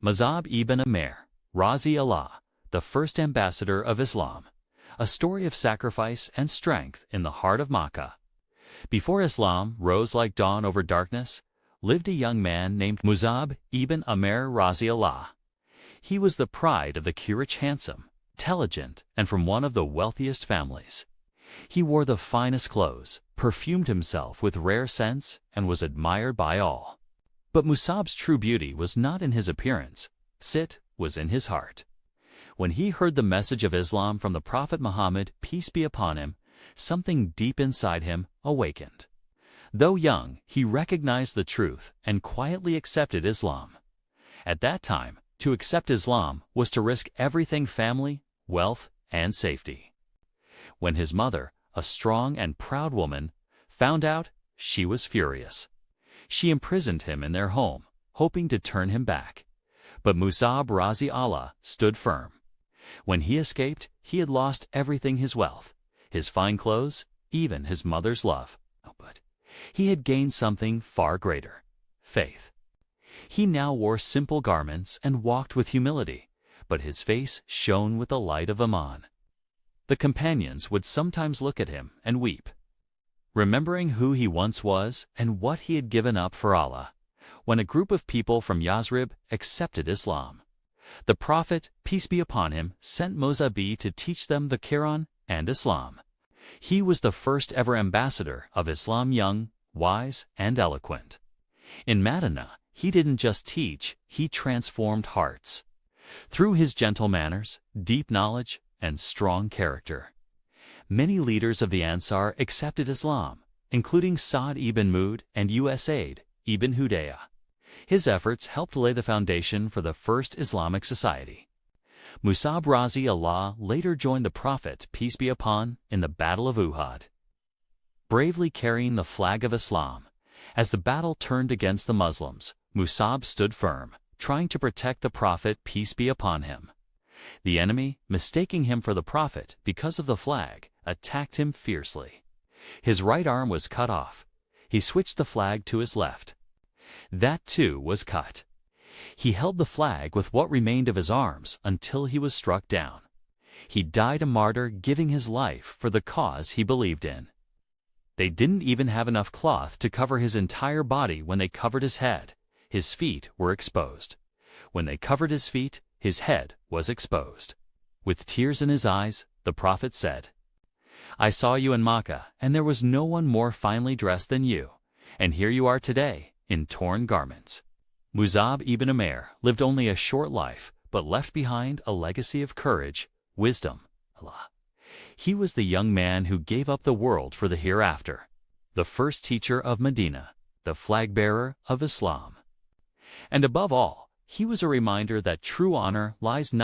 Mus'ab ibn Umair, Razi Allah, the first ambassador of Islam, a story of sacrifice and strength in the heart of Makkah. Before Islam rose like dawn over darkness, lived a young man named Mus'ab ibn Umair Razi Allah. He was the pride of the Quraysh, handsome, intelligent, and from one of the wealthiest families. He wore the finest clothes, perfumed himself with rare scents, and was admired by all. But Mus'ab's true beauty was not in his appearance. It was in his heart. When he heard the message of Islam from the Prophet Muhammad, peace be upon him, something deep inside him awakened. Though young, he recognized the truth and quietly accepted Islam. At that time, to accept Islam was to risk everything: family, wealth, and safety. When his mother, a strong and proud woman, found out, she was furious. She imprisoned him in their home, hoping to turn him back. But Mus'ab Razi Allah stood firm. When he escaped, he had lost everything: his wealth, his fine clothes, even his mother's love. But he had gained something far greater: faith. He now wore simple garments and walked with humility, but his face shone with the light of Iman. The companions would sometimes look at him and weep, remembering who he once was and what he had given up for Allah. When a group of people from Yathrib accepted Islam, the Prophet, peace be upon him, sent Mus'ab to teach them the Quran and Islam. He was the first ever ambassador of Islam, young, wise, and eloquent. In Medina, he didn't just teach, he transformed hearts. Through his gentle manners, deep knowledge, and strong character, many leaders of the Ansar accepted Islam, including Sa'd ibn Mu'adh and Usaid ibn Hudayah. His efforts helped lay the foundation for the first Islamic society. Mus'ab Razi Allah later joined the Prophet, peace be upon, in the Battle of Uhud, bravely carrying the flag of Islam. As the battle turned against the Muslims, Mus'ab stood firm, trying to protect the Prophet, peace be upon him. The enemy, mistaking him for the Prophet because of the flag, attacked him fiercely. His right arm was cut off. He switched the flag to his left. That too was cut. He held the flag with what remained of his arms until he was struck down. He died a martyr, giving his life for the cause he believed in. They didn't even have enough cloth to cover his entire body. When they covered his head, his feet were exposed. When they covered his feet, his head was exposed. With tears in his eyes, the Prophet said, "I saw you in Makkah, and there was no one more finely dressed than you, and here you are today, in torn garments." Mus'ab ibn Umair lived only a short life, but left behind a legacy of courage, wisdom, Allah. He was the young man who gave up the world for the hereafter, the first teacher of Medina, the flag-bearer of Islam. And above all, he was a reminder that true honor lies not